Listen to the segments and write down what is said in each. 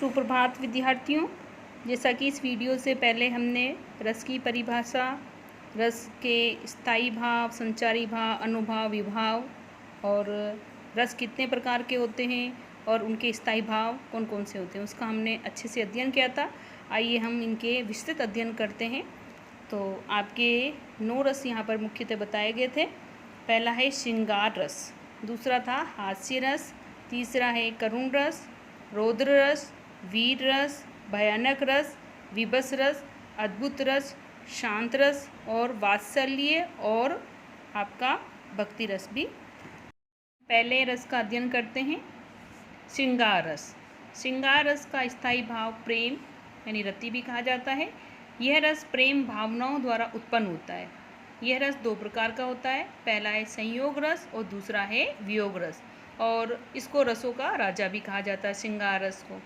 सुप्रभात विद्यार्थियों। जैसा कि इस वीडियो से पहले हमने रस की परिभाषा, रस के स्थायी भाव, संचारी भाव, अनुभाव, विभाव और रस कितने प्रकार के होते हैं और उनके स्थायी भाव कौन कौन से होते हैं उसका हमने अच्छे से अध्ययन किया था। आइए हम इनके विस्तृत अध्ययन करते हैं। तो आपके 9 रस यहाँ पर मुख्यतः बताए गए थे। पहला है श्रृंगार रस, दूसरा था हास्य रस, तीसरा है करुण रस, रौद्र रस, वीर रस, भयानक रस, विभत्स रस, अद्भुत रस, शांत रस और वात्सल्य और आपका भक्ति रस भी। पहले रस का अध्ययन करते हैं। श्रृंगार रस। श्रृंगार रस का स्थायी भाव प्रेम यानी रति भी कहा जाता है। यह रस प्रेम भावनाओं द्वारा उत्पन्न होता है। यह रस 2 प्रकार का होता है। पहला है संयोग रस और दूसरा है वियोग रस, और इसको रसों का राजा भी कहा जाता है, श्रृंगार रस को।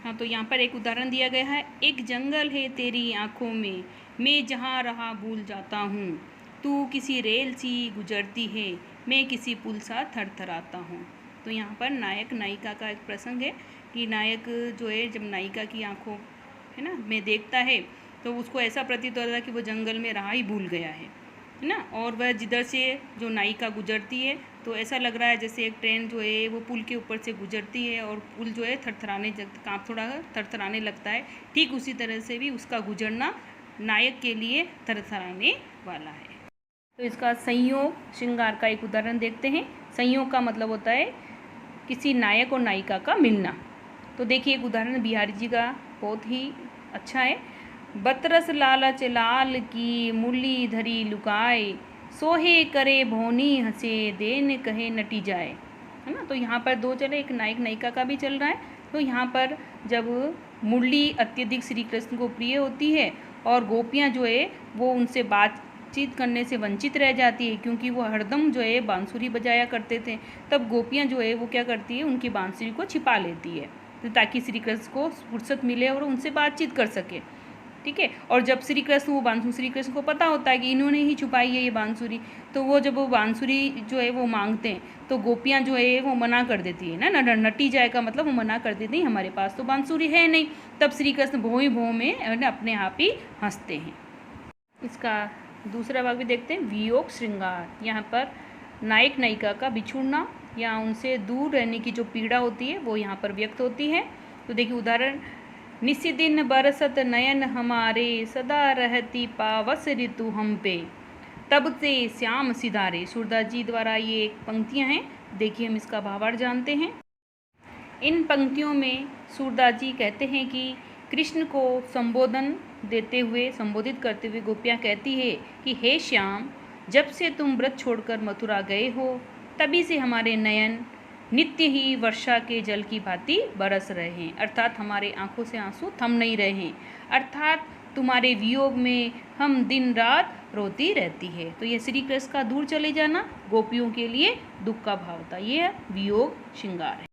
हाँ, तो यहाँ पर एक उदाहरण दिया गया है। एक जंगल है तेरी आँखों में, मैं जहाँ रहा भूल जाता हूँ। तू किसी रेल सी गुजरती है, मैं किसी पुल सा थरथराता हूँ। तो यहाँ पर नायक नायिका का एक प्रसंग है कि नायक जो है जब नायिका की आँखों है ना में देखता है तो उसको ऐसा प्रतीत होता है कि वो जंगल में रहा ही भूल गया है ना। और वह जिधर से जो नायिका गुजरती है तो ऐसा लग रहा है जैसे एक ट्रेन जो है वो पुल के ऊपर से गुजरती है और पुल जो है थोड़ा थरथराने लगता है। ठीक उसी तरह से भी उसका गुजरना नायक के लिए थरथराने वाला है। तो इसका संयोग श्रृंगार का एक उदाहरण देखते हैं। संयोग का मतलब होता है किसी नायक और नायिका का मिलना। तो देखिए एक उदाहरण बिहारी जी का बहुत ही अच्छा है। बतरस लालच लाल की मुरली धरी लुकाए, सोहे करे भोनी हंसे देन कहे नटी जाए, है ना। तो यहाँ पर 2 चले, एक नायक नायिका का भी चल रहा है। तो यहाँ पर जब मुरली अत्यधिक श्री कृष्ण को प्रिय होती है और गोपियाँ जो है वो उनसे बातचीत करने से वंचित रह जाती है क्योंकि वो हरदम जो है बांसुरी बजाया करते थे, तब गोपियाँ जो है वो क्या करती है, उनकी बांसुरी को छिपा लेती है ताकि श्री कृष्ण को फुर्सत मिले और उनसे बातचीत कर सके। ठीक है। और जब श्री कृष्ण को पता होता है कि इन्होंने ही छुपाई है ये बांसुरी, तो वो जब वो बांसुरी जो है वो मांगते हैं तो गोपियाँ जो है वो मना कर देती है ना। नटी जाए का मतलब वो मना कर देती है, हमारे पास तो बांसुरी है नहीं। तब श्री कृष्ण भों भों में अपने आप ही हंसते हैं। इसका दूसरा भाग भी देखते हैं, वियोग श्रृंगार। यहाँ पर नायक नायिका का बिछुड़ना या उनसे दूर रहने की जो पीड़ा होती है वो यहाँ पर व्यक्त होती है। तो देखिए उदाहरण, निशिदिन बरसत नयन हमारे, सदा रहती पावस ऋतु हम पे, तब से श्याम सिधारे। सूरदास जी द्वारा ये एक पंक्तियाँ हैं। देखिए हम इसका भावार्थ जानते हैं। इन पंक्तियों में सूरदास जी कहते हैं कि कृष्ण को संबोधित करते हुए गोपियाँ कहती है कि हे श्याम, जब से तुम व्रत छोड़कर मथुरा गए हो तभी से हमारे नयन नित्य ही वर्षा के जल की भांति बरस रहे हैं, अर्थात हमारे आंखों से आंसू थम नहीं रहे हैं, अर्थात तुम्हारे वियोग में हम दिन रात रोती रहती है। तो ये श्री कृष्ण का दूर चले जाना गोपियों के लिए दुख का भाव था। ये वियोग श्रृंगार है।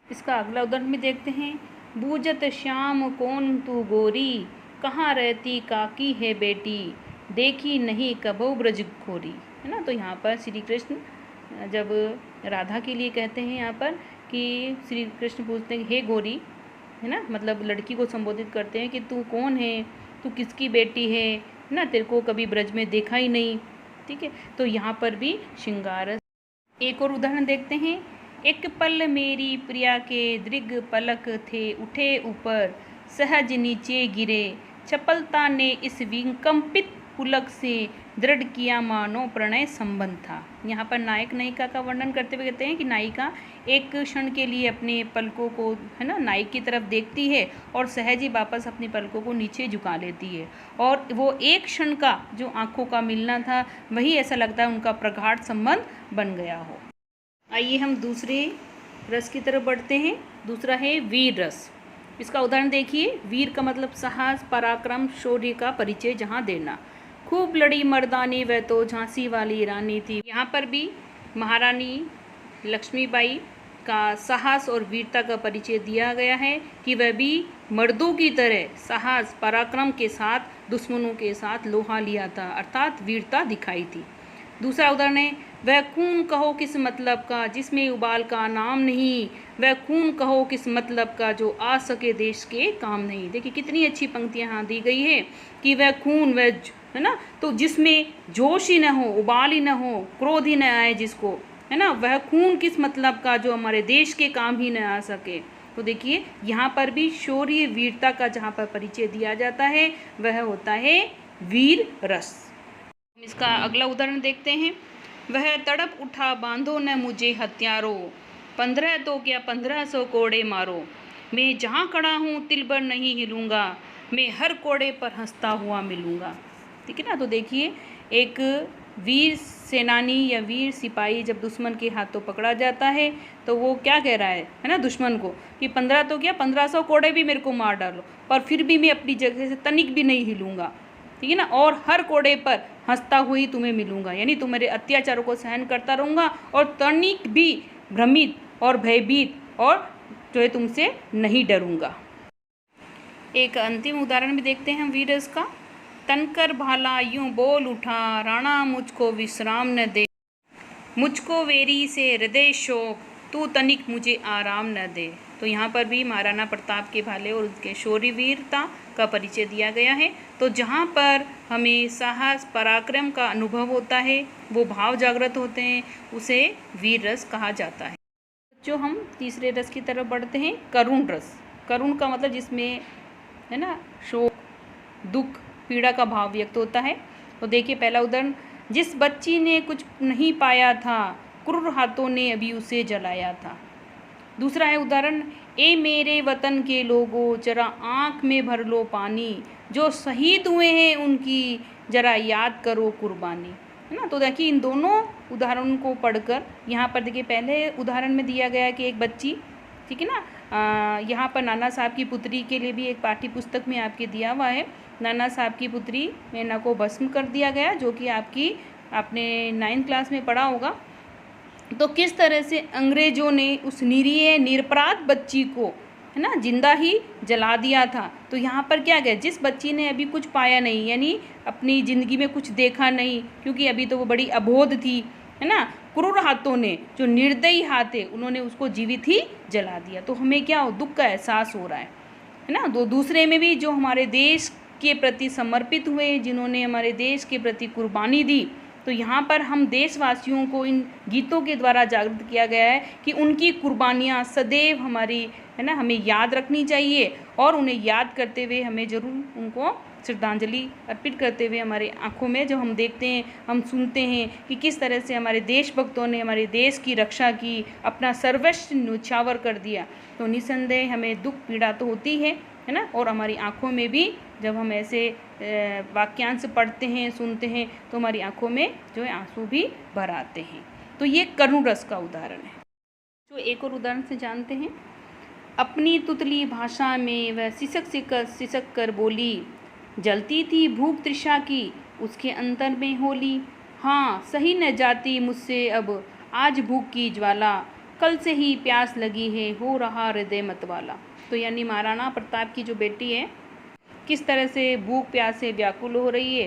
इसका अगला उदाहरण भी देखते हैं। बूझत श्याम कौन तू गोरी, कहाँ रहती काकी है बेटी, देखी नहीं कबो ब्रज खोरी, है ना। तो यहाँ पर श्री कृष्ण जब राधा के लिए कहते हैं यहाँ पर कि श्री कृष्ण पूछते हैं हे गोरी, है ना, मतलब लड़की को संबोधित करते हैं कि तू कौन है, तू किसकी बेटी है ना, तेरे को कभी ब्रज में देखा ही नहीं। ठीक है। तो यहाँ पर भी श्रृंगार। एक और उदाहरण देखते हैं। एक पल मेरी प्रिया के दृग पलक थे उठे ऊपर, सहज नीचे गिरे, चपलता ने इस विकंपित पुलक से दृढ़ किया मानो प्रणय संबंध था। यहाँ पर नायक नायिका का वर्णन करते हुए कहते हैं कि नायिका एक क्षण के लिए अपने पलकों को है ना नायक की तरफ देखती है और सहज ही वापस अपने पलकों को नीचे झुका लेती है, और वो एक क्षण का जो आंखों का मिलना था वही ऐसा लगता है उनका प्रगाढ़ संबंध बन गया हो। आइए हम दूसरे रस की तरफ बढ़ते हैं। दूसरा है वीर रस। इसका उदाहरण देखिए। वीर का मतलब साहस, पराक्रम, शौर्य का परिचय जहाँ देना। खूब लड़ी मर्दानी वह तो झांसी वाली रानी थी। यहाँ पर भी महारानी लक्ष्मीबाई का साहस और वीरता का परिचय दिया गया है कि वह भी मर्दों की तरह साहस पराक्रम के साथ दुश्मनों के साथ लोहा लिया था, अर्थात वीरता दिखाई थी। दूसरा उदाहरण है वह खून कहो किस मतलब का जिसमें उबाल का नाम नहीं, वह खून कहो किस मतलब का जो आ सके देश के काम नहीं। देखिए कितनी अच्छी पंक्तियाँ यहाँ दी गई है कि वह खून, वह है ना, तो जिसमें जोश ही न हो, उबाल ही न हो, क्रोध ही न आए जिसको, है ना, वह खून किस मतलब का जो हमारे देश के काम ही न आ सके। तो देखिए यहाँ पर भी शौर्य वीरता का जहाँ पर परिचय दिया जाता है वह होता है वीर रस। इसका अगला उदाहरण देखते हैं। वह तड़प उठा बांधो न मुझे हत्यारों, 15 तो क्या 1500 कोड़े मारो, मैं जहाँ खड़ा हूँ तिल भर नहीं हिलूँगा, मैं हर कोड़े पर हंसता हुआ मिलूँगा। ठीक है ना। तो देखिए एक वीर सेनानी या वीर सिपाही जब दुश्मन के हाथों पकड़ा जाता है तो वो क्या कह रहा है ना, दुश्मन को कि 15 तो क्या 1500 कोड़े भी मेरे को मार डालो, पर फिर भी मैं अपनी जगह से तनिक भी नहीं हिलूँगा। ठीक है ना। और हर कोड़े पर हंसता हुई तुम्हें मिलूंगा, यानी तुम्हारे अत्याचारों को सहन करता रहूँगा और तनिक भी भ्रमित और भयभीत और जो है तुमसे नहीं डरूंगा। एक अंतिम उदाहरण भी देखते हैं वीर रस का। तनकर भाला यूं बोल उठा, राणा मुझको विश्राम न दे, मुझको वेरी से हृदय शोक, तू तनिक मुझे आराम न दे। तो यहाँ पर भी महाराणा प्रताप के भाले और उसके शौर्य वीरता का परिचय दिया गया है। तो जहाँ पर हमें साहस पराक्रम का अनुभव होता है, वो भाव जागृत होते हैं, उसे वीर रस कहा जाता है। जो हम तीसरे रस की तरफ बढ़ते हैं, करुण रस। करुण का मतलब जिसमें है ना शोक, दुख, पीड़ा का भाव व्यक्त होता है। तो देखिए पहला उदाहरण, जिस बच्ची ने कुछ नहीं पाया था, क्रूर हाथों ने अभी उसे जलाया था। दूसरा है उदाहरण, ए मेरे वतन के लोगों जरा आँख में भर लो पानी, जो शहीद हुए हैं उनकी जरा याद करो कुर्बानी। है ना। तो देखिए इन दोनों उदाहरणों को पढ़कर यहाँ पर देखिए पहले उदाहरण में दिया गया कि एक बच्ची, ठीक है ना, यहाँ पर नाना साहब की पुत्री के लिए भी एक पाठ्य पुस्तक में आपके दिया हुआ है। नाना साहब की पुत्री मैना को भस्म कर दिया गया, जो कि आपने 9th क्लास में पढ़ा होगा। तो किस तरह से अंग्रेजों ने उस निरीह निरपराध बच्ची को, है ना, जिंदा ही जला दिया था। तो यहाँ पर क्या गया, जिस बच्ची ने अभी कुछ पाया नहीं, यानी अपनी ज़िंदगी में कुछ देखा नहीं, क्योंकि अभी तो वो बड़ी अबोध थी, है ना, क्रूर हाथों ने, जो निर्दयी हाथ है, उन्होंने उसको जीवित ही जला दिया। तो हमें क्या दुख का एहसास हो रहा है ना। तो दूसरे में भी जो हमारे देश के प्रति समर्पित हुए, जिन्होंने हमारे देश के प्रति कुर्बानी दी, तो यहाँ पर हम देशवासियों को इन गीतों के द्वारा जागृत किया गया है कि उनकी कुर्बानियाँ सदैव हमारी, है ना, हमें याद रखनी चाहिए। और उन्हें याद करते हुए हमें ज़रूर उनको श्रद्धांजलि अर्पित करते हुए हमारी आंखों में जब हम देखते हैं, हम सुनते हैं कि किस तरह से हमारे देशभक्तों ने हमारे देश की रक्षा की, अपना सर्वस्व न्यौछावर कर दिया, तो निसंदेह हमें दुख पीड़ा तो होती है ना। और हमारी आंखों में भी जब हम ऐसे वाक्यांश पढ़ते हैं, सुनते हैं, तो हमारी आंखों में जो है आंसू भी भर आते हैं। तो ये करुण रस का उदाहरण है। जो एक और उदाहरण से जानते हैं, अपनी तुतली भाषा में वह सिसक कर बोली, जलती थी भूख तृषा की उसके अंतर में होली, हाँ सही न जाती मुझसे अब आज भूख की ज्वाला, कल से ही प्यास लगी है हो रहा हृदय मतवाला। तो यानी महाराणा प्रताप की जो बेटी है, किस तरह से भूख प्यास से व्याकुल हो रही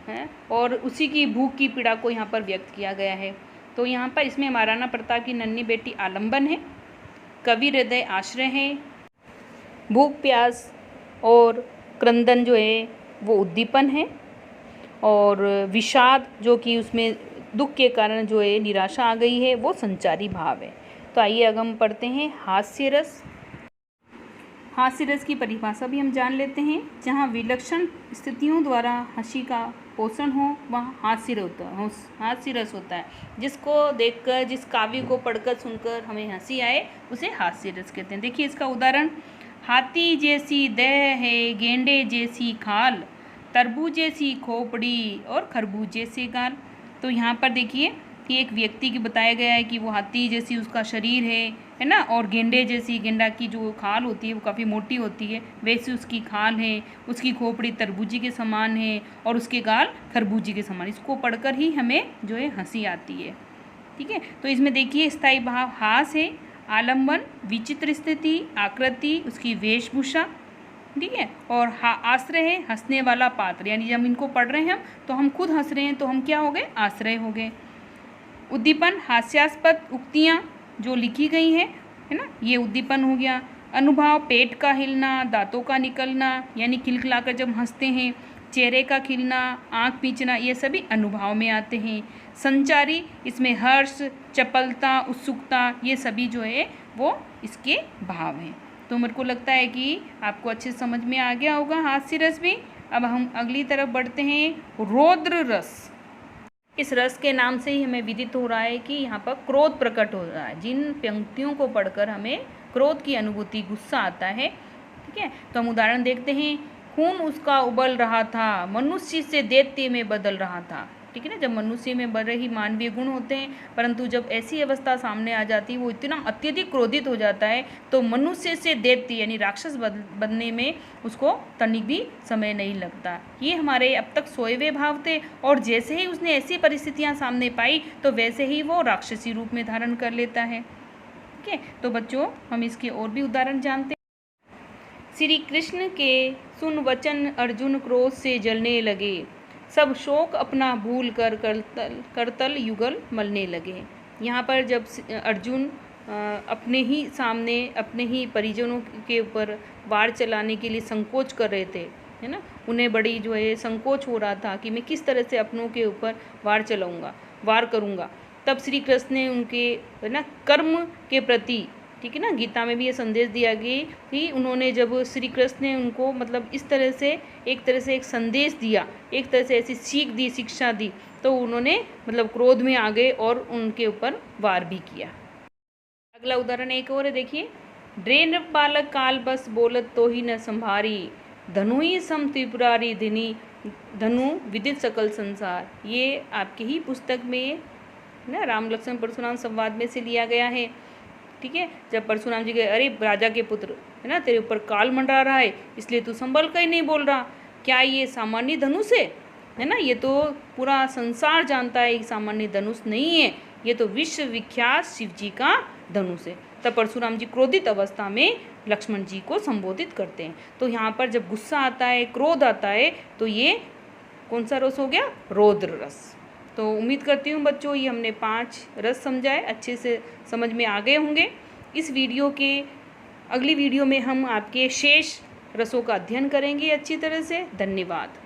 है और उसी की भूख की पीड़ा को यहाँ पर व्यक्त किया गया है। तो यहाँ पर इसमें महाराणा प्रताप की नन्ही बेटी आलम्बन है, कवि हृदय आश्रय है, भूख प्यास और क्रंदन जो है वो उद्दीपन है, और विषाद जो कि उसमें दुख के कारण जो है निराशा आ गई है वो संचारी भाव है। तो आइए अब हम पढ़ते हैं हास्य रस। हास्य रस की परिभाषा भी हम जान लेते हैं। जहाँ विलक्षण स्थितियों द्वारा हंसी का पोषण हो वहाँ हास्य रस होता है। जिसको देखकर, जिस काव्य को पढ़कर सुनकर हमें हंसी आए उसे हास्य रस कहते हैं। देखिए इसका उदाहरण, हाथी जैसी देह है गेंडे जैसी खाल, तरबूजे सी खोपड़ी और खरबूजे से गाल। तो यहाँ पर देखिए कि एक व्यक्ति की बताया गया है कि वो हाथी जैसी उसका शरीर है ना, और गेंडे जैसी, गेंडा की जो खाल होती है वो काफ़ी मोटी होती है, वैसे उसकी खाल है, उसकी खोपड़ी तरबूजी के समान है और उसके गाल खरबूजी के समान। इसको पढ़कर ही हमें जो है हंसी आती है। ठीक है। तो इसमें देखिए स्थायी भाव हास है, आलम्बन विचित्र स्थिति, आकृति उसकी वेशभूषा, ठीक है, और आश्रय है हंसने वाला पात्र, यानी जब इनको पढ़ रहे हैं हम तो हम खुद हंस रहे हैं तो हम क्या हो गए, आश्रय हो गए। उद्दीपन हास्यास्पद उक्तियाँ जो लिखी गई हैं, है ना, ये उद्दीपन हो गया। अनुभाव पेट का हिलना, दांतों का निकलना यानी खिलखिलाकर जब हंसते हैं, चेहरे का खिलना, आँख पींचना, ये सभी अनुभाव में आते हैं। संचारी, इसमें हर्ष, चपलता, उत्सुकता, ये सभी जो है वो इसके भाव हैं। तो मेरे को लगता है कि आपको अच्छे समझ में आ गया होगा हास्य रस भी। अब हम अगली तरफ बढ़ते हैं, रौद्र रस। इस रस के नाम से ही हमें विदित हो रहा है कि यहाँ पर क्रोध प्रकट हो रहा है। जिन पंक्तियों को पढ़कर हमें क्रोध की अनुभूति, गुस्सा आता है, ठीक है, तो हम उदाहरण देखते हैं। खून उसका उबल रहा था, मनुष्य से दैत्य में बदल रहा था, ठीक है ना। जब मनुष्य में बड़े ही मानवीय गुण होते हैं, परंतु जब ऐसी अवस्था सामने आ जाती है, वो इतना अत्यधिक क्रोधित हो जाता है, तो मनुष्य से दैत्य यानी राक्षस बनने में उसको तनिक भी समय नहीं लगता। ये हमारे अब तक सोए हुए भाव थे, और जैसे ही उसने ऐसी परिस्थितियाँ सामने पाई तो वैसे ही वो राक्षसी रूप में धारण कर लेता है, ठीक है। तो बच्चों, हम इसके और भी उदाहरण जानते हैं। श्री कृष्ण के सुन वचन अर्जुन क्रोध से जलने लगे, सब शोक अपना भूल कर करतल युगल मलने लगे। यहाँ पर जब अर्जुन अपने ही सामने अपने ही परिजनों के ऊपर वार चलाने के लिए संकोच कर रहे थे, है ना, उन्हें बड़ी जो है संकोच हो रहा था कि मैं किस तरह से अपनों के ऊपर वार करूँगा। तब श्री कृष्ण ने उनके, है ना, कर्म के प्रति, ठीक है ना, गीता में भी ये संदेश दिया गया कि उन्होंने, जब श्री कृष्ण ने उनको मतलब इस तरह से एक संदेश दिया, एक तरह से ऐसी सीख दी, शिक्षा दी, तो उन्होंने मतलब क्रोध में आ गए और उनके ऊपर वार भी किया। अगला उदाहरण एक और है, देखिए। ड्रेन बालक काल बस बोलत तो ही न संभारी, धनु ही सम त्रिपुरारी धिनी, धनु विदित सकल संसार। ये आपकी ही पुस्तक में ना राम लक्ष्मण परशुराम संवाद में से लिया गया है, ठीक है। जब परशुराम जी गए, अरे राजा के पुत्र, है ना, तेरे ऊपर काल मंडरा रहा है, इसलिए तू संभल कर ही नहीं बोल रहा। क्या ये सामान्य धनुष है ना, ये तो पूरा संसार जानता है, सामान्य धनुष नहीं है, ये तो विश्व विख्यात शिव जी का धनुष है। तब परशुराम जी क्रोधित अवस्था में लक्ष्मण जी को संबोधित करते हैं। तो यहाँ पर जब गुस्सा आता है, क्रोध आता है, तो ये कौन सा रस हो गया? रौद्र रस। तो उम्मीद करती हूँ बच्चों, ये हमने 5 रस समझाए, अच्छे से समझ में आ गए होंगे। इस वीडियो के अगली वीडियो में हम आपके शेष रसों का अध्ययन करेंगे अच्छी तरह से। धन्यवाद।